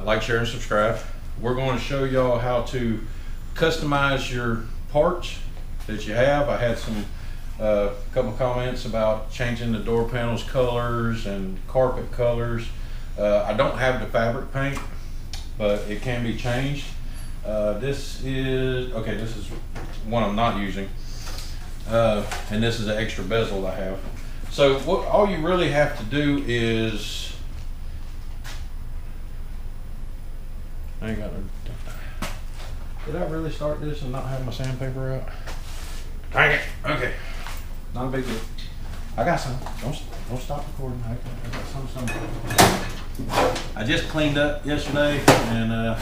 like, share, and subscribe. We're going to show y'all how to customize your parts that you have. I had some couple comments about changing the door panels colors and carpet colors. I don't have the fabric paint, but it can be changed. This is one I'm not using, and this is an extra bezel I have. So all you really have to do is, I ain't got no, did I really start this and not have my sandpaper out? Dang it. Okay, not a big deal. I got some. Don't stop recording. I got some. I just cleaned up yesterday and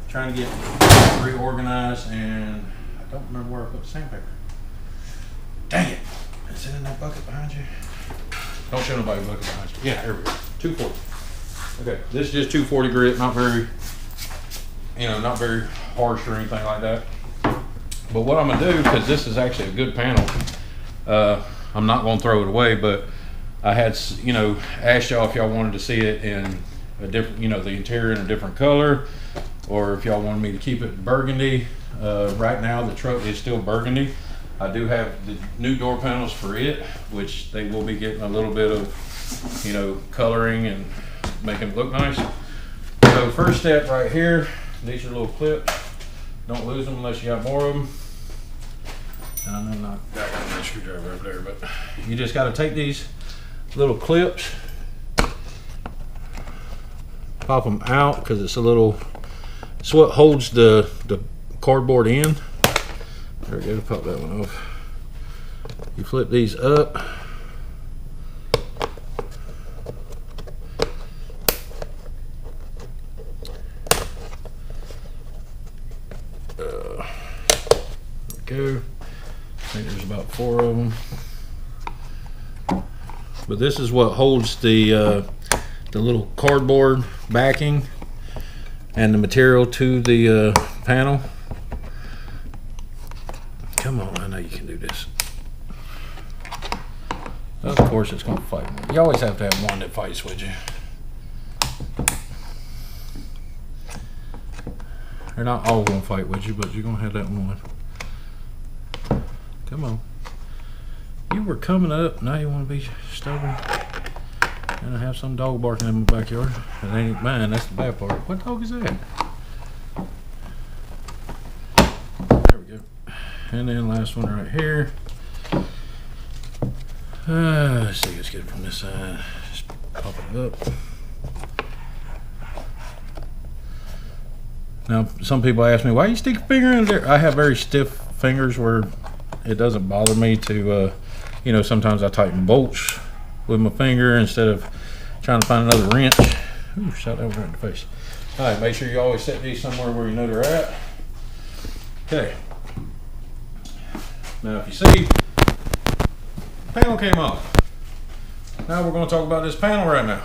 trying to get reorganized, and I don't remember where I put the sandpaper. Dang it. Is it in that bucket behind you? Don't show nobody a bucket behind you. Yeah, here we go. 240. Okay, this is just 240 grit, not very harsh or anything like that. But what I'm gonna do, because this is actually a good panel, I'm not gonna throw it away, but I had, asked y'all if y'all wanted to see it in a different, the interior in a different color, or if y'all wanted me to keep it burgundy. Right now the truck is still burgundy. I do have the new door panels for it, which they will be getting a little bit of, coloring and making it look nice. So first step right here, these are little clips. Don't lose them unless you got more of them. And I know I got a screwdriver over there, but you just got to take these little clips, pop them out, because it's what holds the cardboard in. There we go, pop that one off. You flip these up. There we go. I think there's about 4 of them. But this is what holds the little cardboard backing and the material to the panel. Come on, I know you can do this. Of course it's going to fight me. You always have to have one that fights with you. They're not all going to fight with you, but you're going to have that one. Come on. You were coming up, now you want to be stubborn. And I have some dog barking in my backyard. It ain't mine, that's the bad part. What dog is that? There we go. And then last one right here. Let's see, let's get it from this side. Just pop it up. Now, some people ask me, why you stick your finger in there? I have very stiff fingers where it doesn't bother me to, sometimes I tighten bolts with my finger instead of trying to find another wrench. Ooh, shot that one right in the face. All right, make sure you always set these somewhere where you know they're at. Okay. Now, if you see, the panel came off. Now we're going to talk about this panel right now.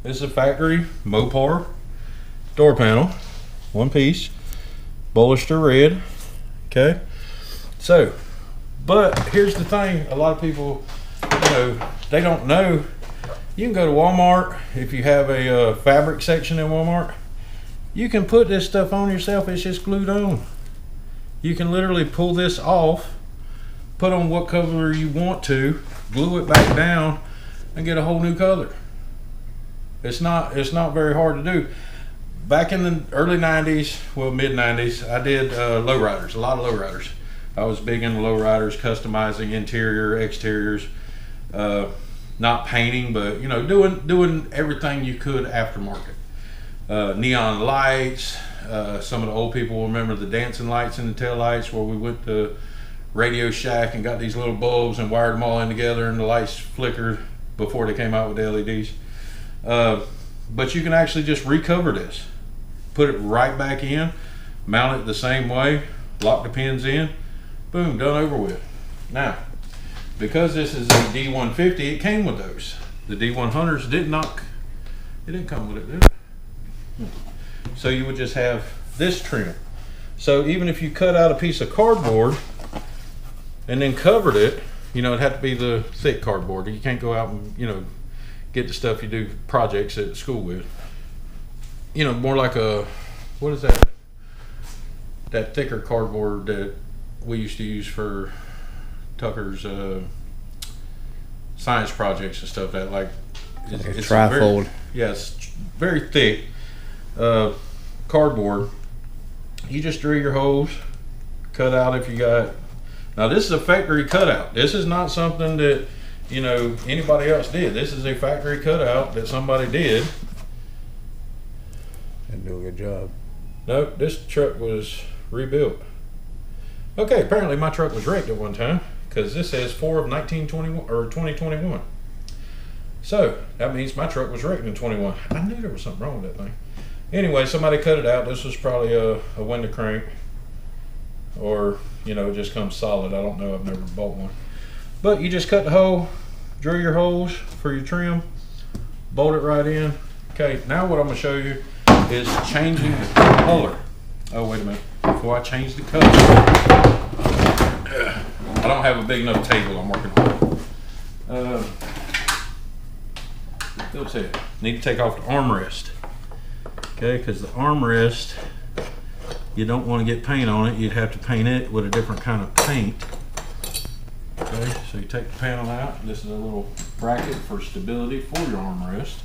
This is a factory Mopar door panel, one piece, Bollister red. Okay, so, but here's the thing: a lot of people, they don't know. You can go to Walmart if you have a fabric section in Walmart. You can put this stuff on yourself. It's just glued on. You can literally pull this off, put on what color you want to, glue it back down, and get a whole new color. It's not very hard to do. Back in the early 90s, well, mid 90s, I did lowriders, a lot of lowriders. I was big into lowriders, customizing interior, exteriors, not painting, but doing everything you could aftermarket. Neon lights. Some of the old people will remember the dancing lights in the tail lights, where we went to Radio Shack and got these little bulbs and wired them all in together, and the lights flickered before they came out with the LEDs. But you can actually just recover this, put it right back in, mount it the same way, lock the pins in, boom, done over with. Now, because this is a D150, it came with those. The D100s didn't come with it, did it? So you would just have this trim. So even if you cut out a piece of cardboard and then covered it, it'd have to be the thick cardboard. You can't go out and, get the stuff you do projects at school with. You know, more like a, what is that? That thicker cardboard that we used to use for Tucker's science projects and stuff. That like it's trifold. It's very thick cardboard. You just drill your holes, cut out if you got. Now this is a factory cutout. This is not something that, you know, anybody else did. This is a factory cutout that somebody did. And do a good job. Nope, this truck was rebuilt. Okay, apparently my truck was wrecked at one time, because this says 4 of 1921 or 2021. So that means my truck was wrecked in 21. I knew there was something wrong with that thing. Anyway, somebody cut it out. This was probably a window crank, or, you know, it just comes solid. I don't know, I've never bought one. But you just cut the hole, drill your holes for your trim, bolt it right in. Okay, now what I'm gonna show you is changing the color. Oh, wait a minute, before I change the color, I don't have a big enough table I'm working on. Let's see, need to take off the armrest. Okay, because the armrest, you don't want to get paint on it. You'd have to paint it with a different kind of paint. Okay, so you take the panel out. This is a little bracket for stability for your armrest.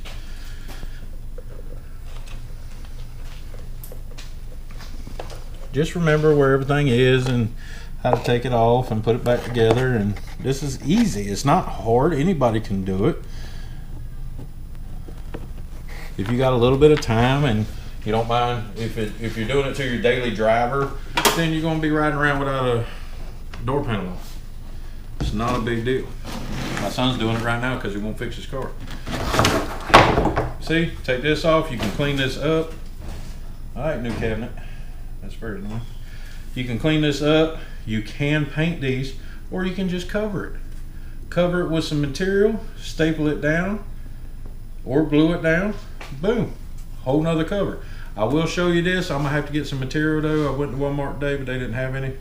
Just remember where everything is and how to take it off and put it back together. And this is easy. It's not hard. Anybody can do it. If you got a little bit of time and you don't mind, if you're doing it to your daily driver, then you're going to be riding around without a door panel on. It's not a big deal. My son's doing it right now because he won't fix his car. See, take this off. You can clean this up. All right, new cabinet. That's very annoying. You can clean this up. You can paint these, or you can just cover it. Cover it with some material, staple it down, or glue it down. Boom, whole nother cover. I will show you this. I'm gonna have to get some material though. I went to Walmart today, but they didn't have any.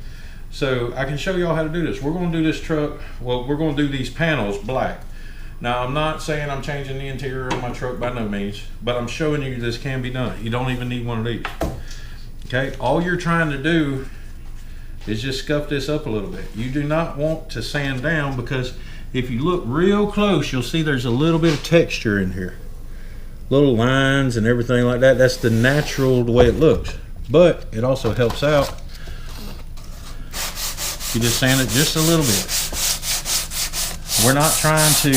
So I can show y'all how to do this. We're gonna do this truck, well, we're gonna do these panels black. Now, I'm not saying I'm changing the interior of my truck by no means, but I'm showing you this can be done. You don't even need one of these. Okay, all you're trying to do is just scuff this up a little bit. You do not want to sand down, because if you look real close, you'll see there's a little bit of texture in here. Little lines and everything like that. That's the natural way it looks. But it also helps out. You just sand it just a little bit. We're not trying to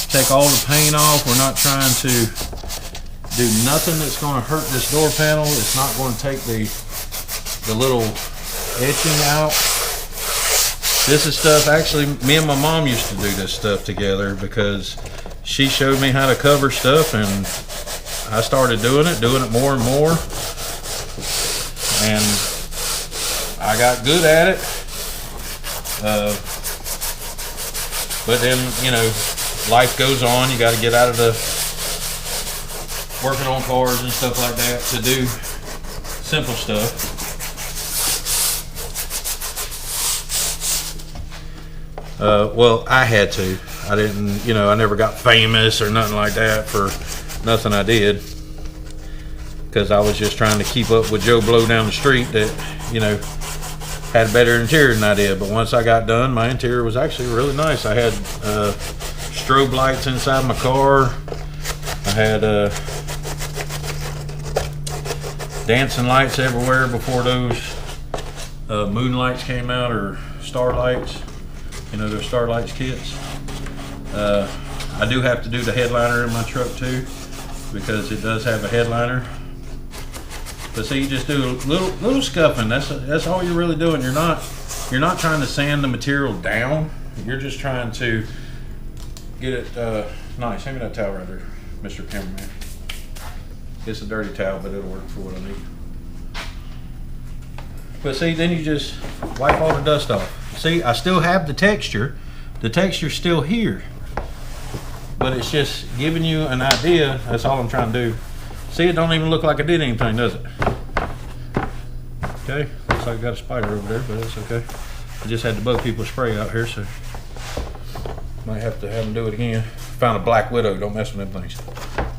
take all the paint off. We're not trying to do nothing that's going to hurt this door panel. It's not going to take the little etching out. This is stuff, actually, me and my mom used to do this stuff together, because she showed me how to cover stuff, and I started doing it more and more, and I got good at it. But then, you know, life goes on. You got to get out of the working on cars and stuff like that to do simple stuff. Well, I had to. I didn't, you know, I never got famous or nothing like that for nothing I did, because I was just trying to keep up with Joe Blow down the street that, you know, had a better interior than I did. But once I got done, my interior was actually really nice. I had strobe lights inside my car. I had dancing lights everywhere before those moon lights came out, or starlights. You know, those starlights kits. I do have to do the headliner in my truck too, because it does have a headliner. But see, you just do a little scuffing. That's all you're really doing. You're not trying to sand the material down. You're just trying to get it nice. Hand me that towel right there, Mr. Cameraman. It's a dirty towel, but it'll work for what I need. But see, then you just wipe all the dust off. See, I still have the texture. The texture's still here. But it's just giving you an idea. That's all I'm trying to do. See, it don't even look like I did anything, does it? Okay, looks like I got a spider over there, but that's okay. I just had the bug people spray out here, so might have to have them do it again. found a Black Widow. Don't mess with them things.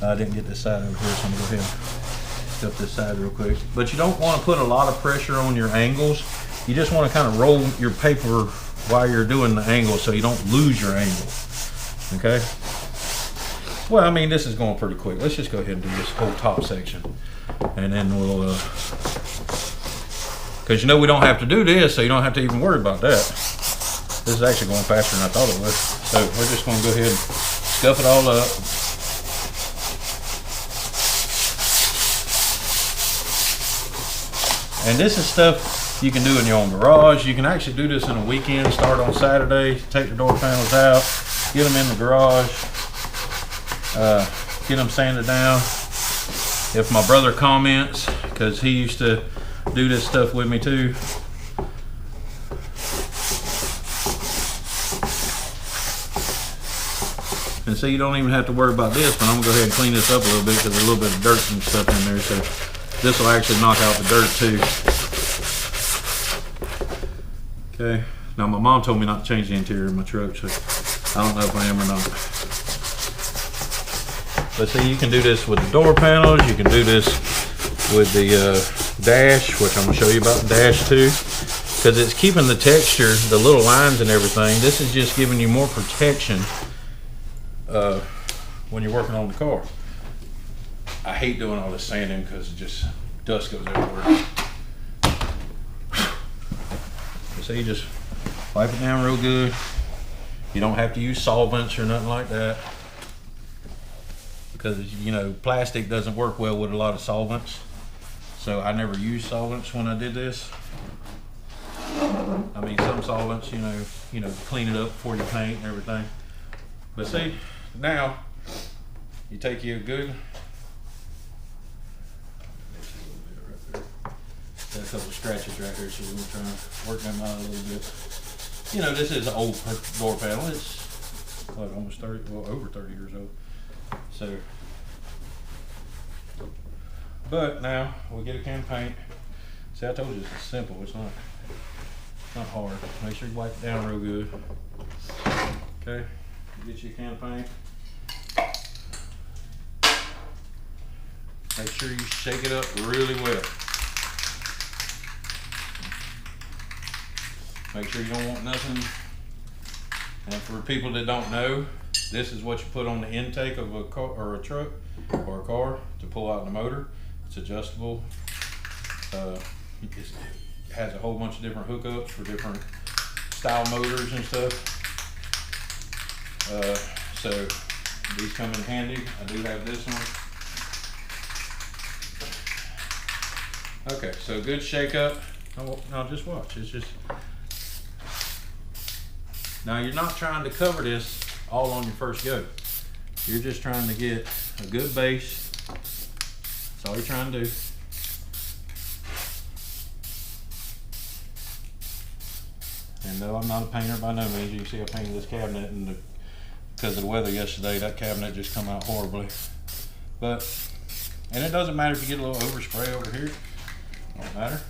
I didn't get this side over here, so I'm gonna go ahead and up this side real quick. But you don't want to put a lot of pressure on your angles. You just want to kind of roll your paper while you're doing the angle so you don't lose your angle. Okay? Well, I mean, this is going pretty quick. Let's just go ahead and do this whole top section. And then we'll, because you know we don't have to do this, so you don't have to even worry about that. This is actually going faster than I thought it would. So we're just going to go ahead and scuff it all up. And this is stuff you can do in your own garage. You can actually do this in a weekend. Start on Saturday, take the door panels out, get them in the garage, get them sanded down. If my brother comments, because he used to do this stuff with me too. And so you don't even have to worry about this, but I'm gonna go ahead and clean this up a little bit because there's a little bit of dirt and stuff in there. So this will actually knock out the dirt too. Okay, now my mom told me not to change the interior of my truck, so I don't know if I am or not. But see, you can do this with the door panels, you can do this with the dash, which I'm gonna show you about the dash too, because it's keeping the texture, the little lines and everything. This is just giving you more protection when you're working on the car. I hate doing all this sanding because it just dust goes everywhere. So you just wipe it down real good. You don't have to use solvents or nothing like that, because you know plastic doesn't work well with a lot of solvents. So I never used solvents when I did this. I mean, some solvents, you know, clean it up before you paint and everything. But see, now you take you a good. Got a couple of scratches right here, so we're gonna try and work them out a little bit. You know, this is an old door panel. It's what, almost 30, well, over 30 years old. So, but now we get a can of paint. See, I told you it's simple. It's not hard. Make sure you wipe it down real good. Okay, get you a can of paint. Make sure you shake it up really well. Make sure you don't want nothing. And for people that don't know, this is what you put on the intake of a car or a truck or a car to pull out the motor. It's adjustable. It has a whole bunch of different hookups for different style motors and stuff. So these come in handy. I do have this one. Okay, so good shake up. Now just watch. It's just. Now you're not trying to cover this all on your first go. You're just trying to get a good base. That's all you're trying to do. And no, I'm not a painter by no means. You can see I painted this cabinet, and because of the weather yesterday, that cabinet just come out horribly. And it doesn't matter if you get a little overspray over here. Don't matter.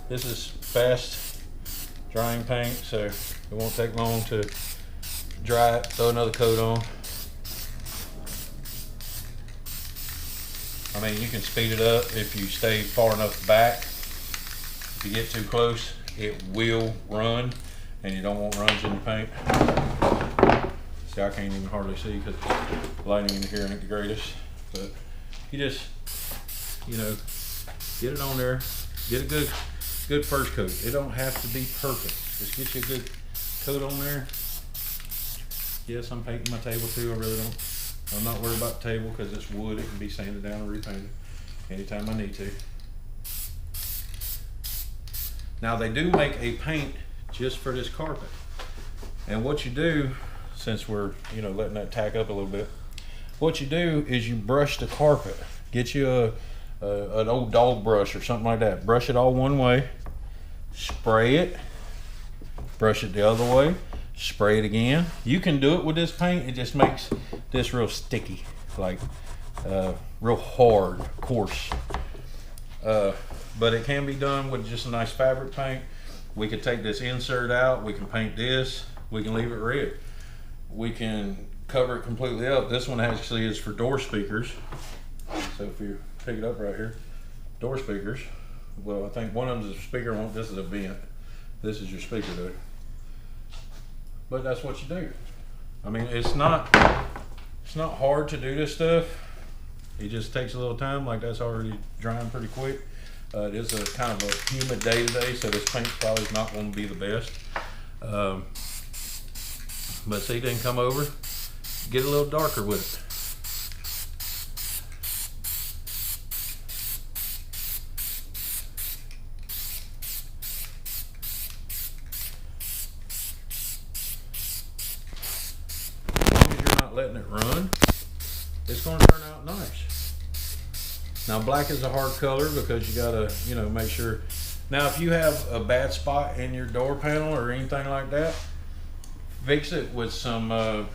This is fast drying paint, so it won't take long to dry it. Throw another coat on. I mean, you can speed it up if you stay far enough back. If you get too close, it will run, and you don't want runs in your paint. See, I can't even hardly see because the lighting in here ain't the greatest. But you just, you know, get it on there, get a good first coat. It don't have to be perfect. Just get you a good coat on there. Yes, I'm painting my table too. I really don't. I'm not worried about the table because it's wood. It can be sanded down and repainted anytime I need to. Now they do make a paint just for this carpet. And what you do, since we're letting that tack up a little bit, what you do is you brush the carpet. Get you an old dog brush or something like that. Brush it all one way. Spray it, brush it the other way, spray it again. You can do it with this paint. It just makes this real sticky, like real hard, coarse. But it can be done with just a nice fabric paint. We could take this insert out, we can paint this, we can leave it red. We can cover it completely up. This one actually is for door speakers. So if you pick it up right here, door speakers. Well, I think one of them is a speaker one, this is a vent. This is your speaker though. But that's what you do. I mean, it's not hard to do this stuff. It just takes a little time, like that's already drying pretty quick. It is a kind of a humid day today, so this paint's probably not going to be the best. But see, then come over, get a little darker with it. As long as you're not letting it run, it's going to turn out nice. Now, black is a hard color because you gotta, you know, make sure. Now, if you have a bad spot in your door panel or anything like that, fix it with some, not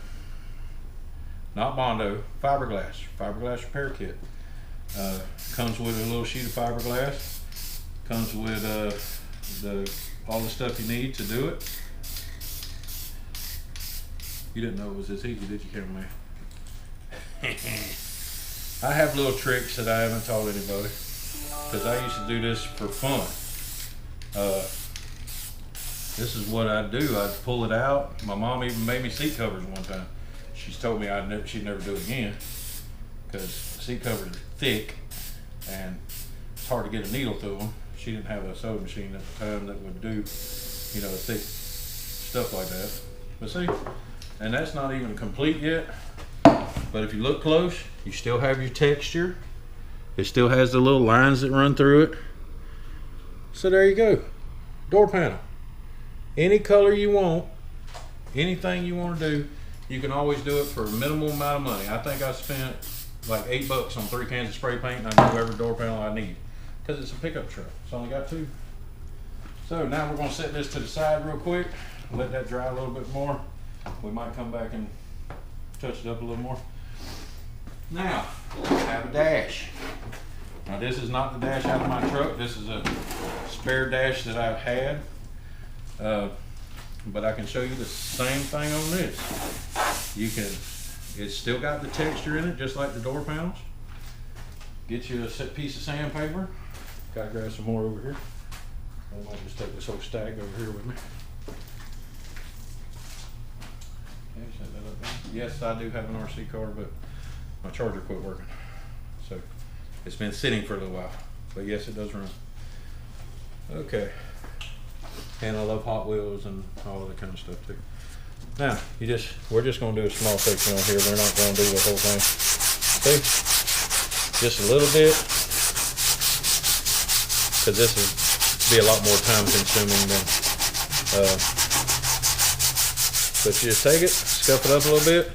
Bondo, fiberglass repair kit. Comes with a little sheet of fiberglass. Comes with all the stuff you need to do it. You didn't know it was this easy, did you, cameraman? I have little tricks that I haven't taught anybody because I used to do this for fun. This is what I do. I'd pull it out. My mom even made me seat covers one time. She's told me she'd never do it again because seat covers are thick and it's hard to get a needle through them. She didn't have a sewing machine at the time that would do, you know, thick stuff like that. But see, and that's not even complete yet. But if you look close, you still have your texture. It still has the little lines that run through it. So there you go. Door panel. Any color you want, anything you want to do, you can always do it for a minimal amount of money. I think I spent like $8 on 3 cans of spray paint and I can do every door panel I need. Because it's a pickup truck. It's only got 2. So now we're going to set this to the side real quick. Let that dry a little bit more. We might come back and touch it up a little more. Now, I have a dash. Now this is not the dash out of my truck. This is a spare dash that I've had. But I can show you the same thing on this. It's still got the texture in it, just like the door panels. Get you a piece of sandpaper. Gotta grab some more over here. I might just take this whole stack over here with me. Yes, I do have an RC car, but my charger quit working. So it's been sitting for a little while. But yes, it does run. Okay. And I love Hot Wheels and all of that kind of stuff too. Now, we're just gonna do a small section on here. We're not gonna do the whole thing. See? Just a little bit. Because this will be a lot more time consuming than but you just take it, scuff it up a little bit.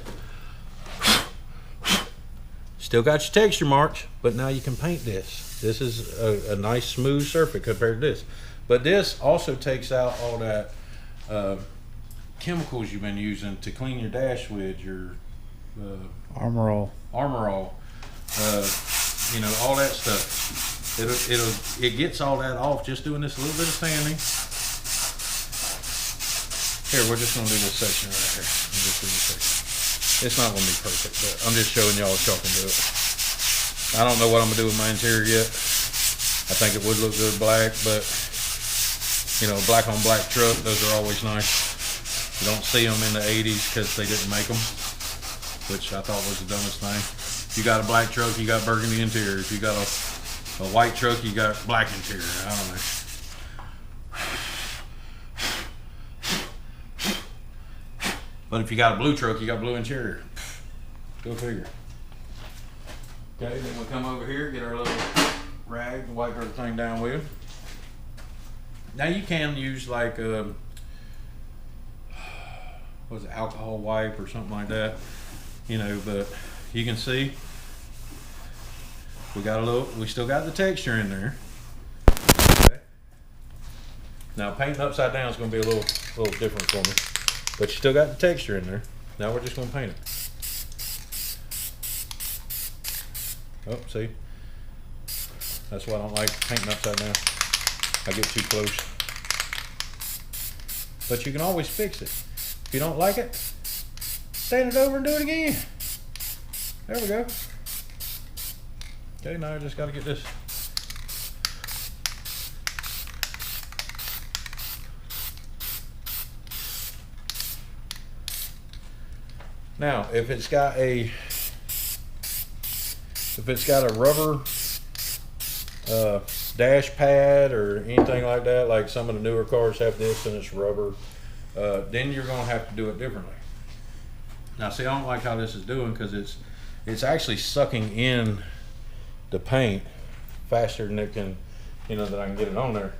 Still got your texture marks, but now you can paint this. This is a nice smooth surface compared to this. But this also takes out all that chemicals you've been using to clean your dash with, your Armor All, you know, all that stuff. It gets all that off just doing this little bit of sanding. Here, we're just gonna do this section right here. It's not gonna be perfect, but I'm just showing y'all if y'all can do it. I don't know what I'm gonna do with my interior yet. I think it would look good black, but you know, black on black truck, those are always nice. You don't see them in the 80s because they didn't make them, which I thought was the dumbest thing. If you got a black truck, you got burgundy interior. If you got a white truck, you got black interior. I don't know. But if you got a blue truck, you got blue interior. Go figure. Okay, then we'll come over here, get our little rag and wipe everything down with. Now you can use like what's it, alcohol wipe or something like that, you know, but you can see we still got the texture in there. Okay. Now painting upside down is going to be a little different for me. But you still got the texture in there. Now we're just going to paint it. Oh, see? That's why I don't like painting upside down. I get too close. but you can always fix it. If you don't like it, sand it over and do it again. There we go. Okay, now I just got to get this. Now, if it's got a rubber dash pad or anything like that, like some of the newer cars have this and it's rubber, then you're gonna have to do it differently. Now, see, I don't like how this is doing because it's actually sucking in the paint faster than it can, that I can get it on there.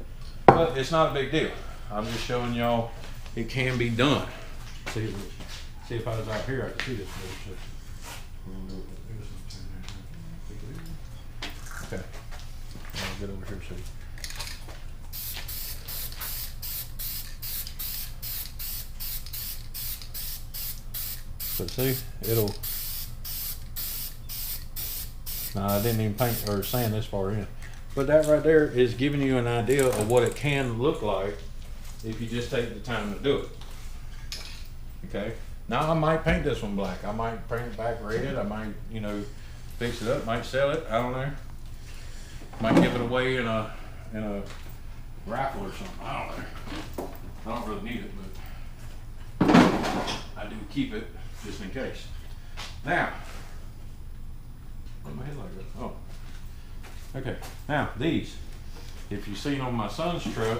But it's not a big deal. I'm just showing y'all it can be done. See if I was out here, I could see this. Okay, I'll get over here so but see, it'll. No, I didn't even paint or sand this far in. But that right there is giving you an idea of what it can look like if you just take the time to do it. Okay. Now I might paint this one black. I might paint it back red. I might, fix it up. Might sell it. I don't know. Might give it away in a raffle or something. I don't know. I don't really need it, but I do keep it just in case. Now, where's my headlight go? Oh, okay. Now these, if you've seen on my son's truck,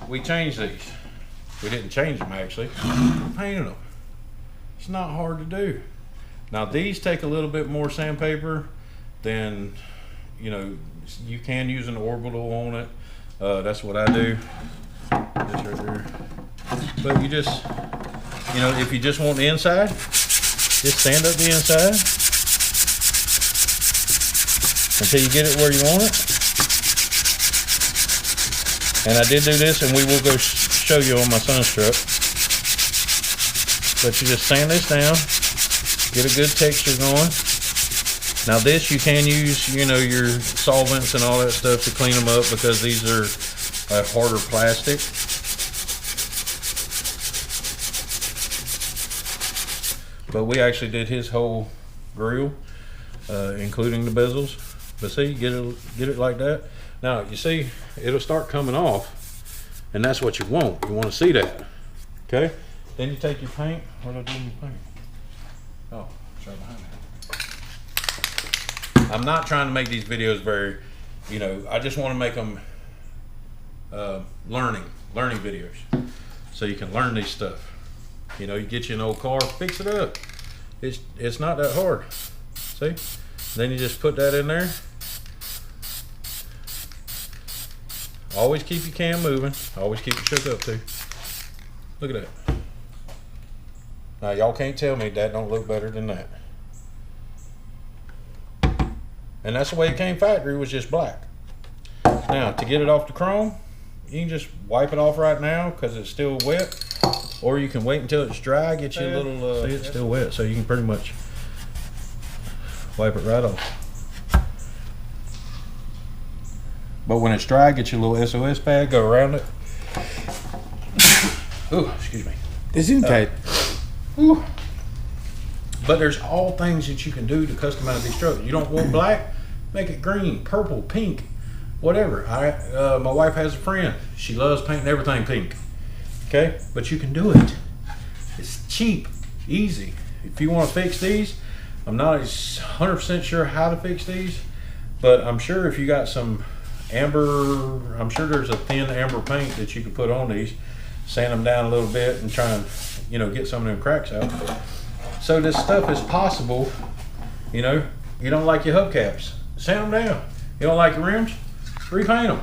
we changed these. We didn't change them actually. We painted them. It's not hard to do. Now these take a little bit more sandpaper than, you can use an orbital on it. That's what I do. This right there. But you just, if you just want the inside, just sand up the inside until you get it where you want it. And I did do this, and we will go show you on my son's truck. But you just sand this down, get a good texture going. Now this you can use, your solvents and all that stuff to clean them up because these are harder plastic. But we actually did his whole grill, including the bezels. But see, get it like that. Now you see, it'll start coming off, and that's what you want. You want to see that. Okay. Then you take your paint. What do I do with my paint? Oh, it's right behind me. I'm not trying to make these videos very, I just want to make them learning videos, so you can learn these stuff. You get you an old car, fix it up. It's not that hard. See? Then you just put that in there. Always keep your cam moving. Always keep it shook up too. Look at that. Now y'all can't tell me that don't look better than that. And that's the way it came factory, was just black. Now to get it off the chrome, you can just wipe it off right now because it's still wet. Or you can wait until it's dry, get you a little, see, it's still wet, so you can pretty much wipe it right off. But when it's dry, get your little SOS pad, go around it. Ooh, excuse me. It's in tight. Ooh. But there's all things that you can do to customize these trucks. You don't want black, make it green, purple, pink, whatever. My wife has a friend. She loves painting everything pink. Okay, but you can do it. It's cheap, easy. If you want to fix these, I'm not 100% sure how to fix these, but I'm sure if you got some amber, I'm sure there's a thin amber paint that you can put on these, sand them down a little bit and try and, get some of them cracks out. So this stuff is possible. You don't like your hubcaps, sand them down. You don't like your rims, repaint them.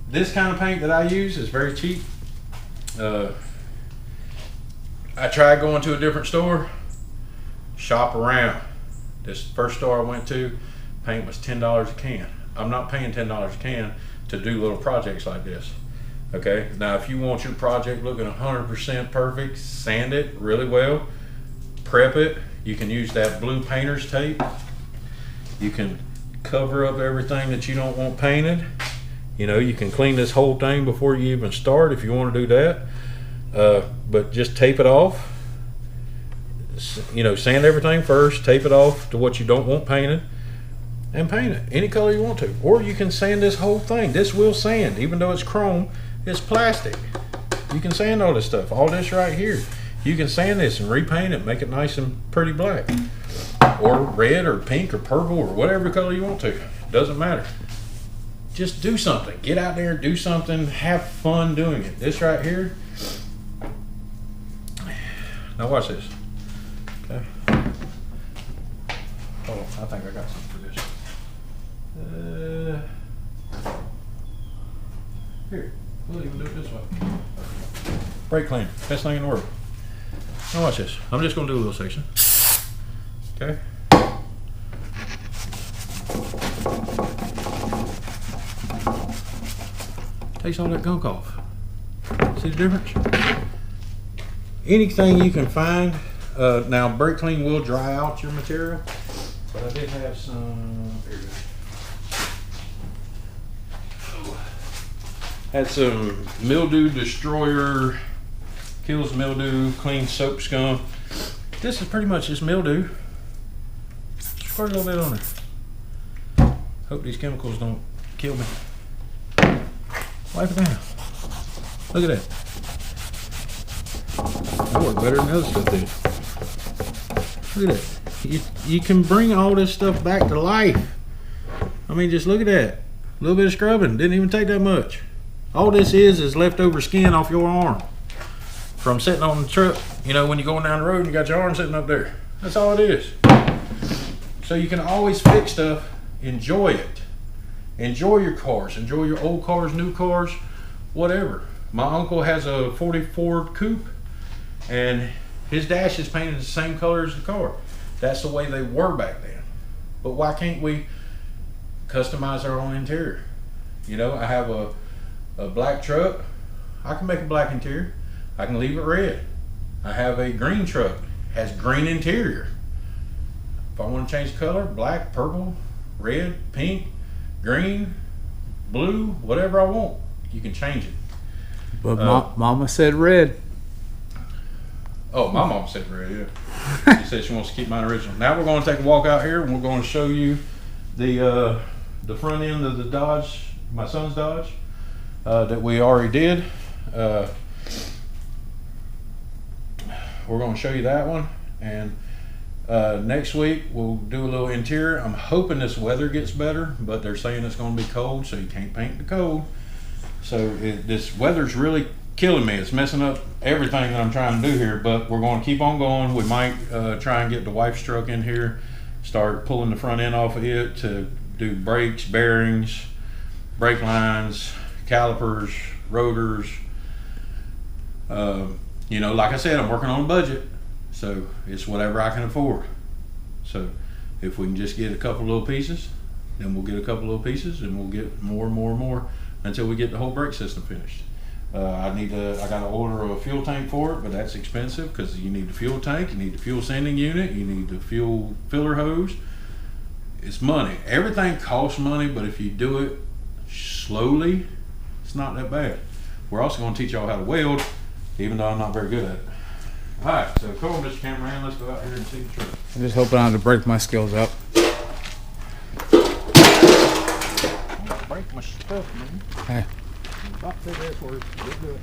This kind of paint that I use is very cheap. I tried going to a different store, shop around. This first store I went to, paint was $10 a can. I'm not paying $10 a can to do little projects like this. Okay, now if you want your project looking 100% perfect, sand it really well, prep it. You can use that blue painter's tape. You can cover up everything that you don't want painted. You know, you can clean this whole thing before you even start if you want to do that. But just tape it off. You know, sand everything first, tape it off to what you don't want painted, and paint it any color you want to. Or you can sand this whole thing. This will sand, even though it's chrome, it's plastic. You can sand all this stuff. All this right here, you can sand this and repaint it, make it nice and pretty black, or red or pink or purple or whatever color you want to. Doesn't matter. Just do something. Get out there and do something. Have fun doing it. This right here. Now watch this. Okay. Hold on. I think I got something for this. Here. We'll even do it this way. Brake cleaner. Best thing in the world. Now watch this. I'm just going to do a little section. Okay. Takes all that gunk off. See the difference? Anything you can find. Now, brake clean will dry out your material, but I did have some. Here we go. Had some mildew destroyer, kills mildew, clean soap scum. This is pretty much just mildew. Squirt a little bit on there. Hope these chemicals don't kill me. Wipe it down. Look at that. That worked better than the other stuff did. Look at that. You can bring all this stuff back to life. I mean, just look at that. A little bit of scrubbing. Didn't even take that much. All this is leftover skin off your arm from sitting on the truck. You know, when you're going down the road and you got your arm sitting up there. That's all it is. So you can always fix stuff. Enjoy it. Enjoy your cars. Enjoy your old cars, new cars, whatever. My uncle has a 40 Ford Coupe, and his dash is painted the same color as the car. That's the way they were back then. But why can't we customize our own interior? You know, I have a black truck. I can make a black interior. I can leave it red. I have a green truck. Has green interior. If I want to change the color, black, purple, red, pink, green, blue, whatever I want, you can change it. But Mama said red. Oh, my mom said red, yeah. She said she wants to keep mine original. Now we're going to take a walk out here and we're going to show you the front end of the Dodge, my son's Dodge, that we already did. We're going to show you that one, and next week we'll do a little interior. I'm hoping this weather gets better, but they're saying it's going to be cold, so you can't paint the cold. So this weather's really killing me. It's messing up everything that I'm trying to do here, but we're going to keep on going. We might try and get the wife's truck in here, start pulling the front end off of it to do brakes, bearings, brake lines, calipers, rotors. You know, like I said, I'm working on a budget, so it's whatever I can afford. So if we can just get a couple little pieces, then we'll get a couple little pieces, and we'll get more and more and more until we get the whole brake system finished. I got to order a fuel tank for it, but that's expensive because you need the fuel tank, you need the fuel sending unit, you need the fuel filler hose. It's money. Everything costs money, but if you do it slowly, it's not that bad. We're also going to teach y'all how to weld, even though I'm not very good at it. All right, so come on, Mr. Cameraman, let's go out here and see the truck. I'm just hoping not to break my skills up. Don't break my stuff, man. Hey. About to that work. Get good.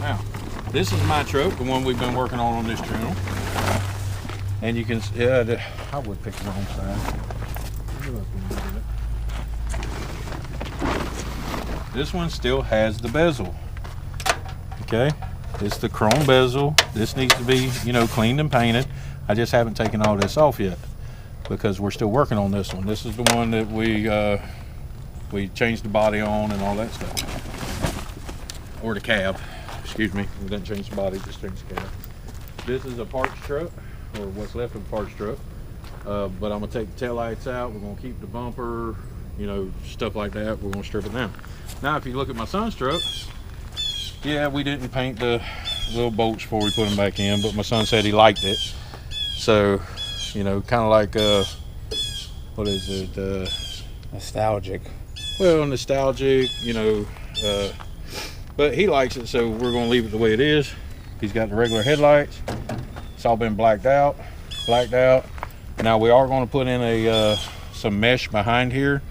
Now, this is my truck, the one we've been working on this channel. And you can, I would pick the wrong side. This one still has the bezel. Okay, it's the chrome bezel. This needs to be, you know, cleaned and painted. I just haven't taken all this off yet because we're still working on this one. This is the one that we changed the body on and all that stuff. Or the cab, excuse me. We didn't change the body, just changed the cab. This is a parts truck, or what's left of a parts truck. But I'm gonna take the taillights out. We're gonna keep the bumper, you know, stuff like that. We're gonna strip it down. Now, if you look at my son's truck, yeah, we didn't paint the little bolts before we put them back in, but my son said he liked it. So You know, kind of like what is it? Nostalgic. Well, nostalgic. You know, but he likes it, so we're gonna leave it the way it is. He's got the regular headlights. It's all been blacked out. Now we are going to put in a some mesh behind here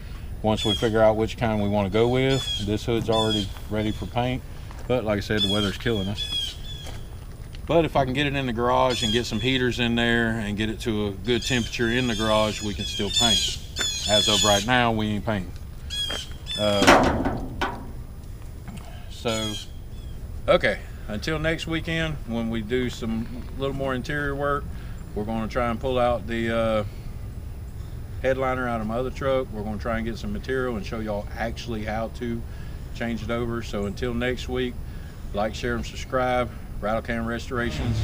once we figure out which kind we want to go with. This hood's already ready for paint, but like I said, the weather's killing us. But if I can get it in the garage and get some heaters in there and get it to a good temperature in the garage, we can still paint. As of right now, we ain't painting. So, okay, until next weekend when we do some little more interior work, we're going to try and pull out the headliner out of my other truck. We're going to try and get some material and show y'all actually how to change it over. So until next week, like, share, and subscribe. Rattle Can Restorations.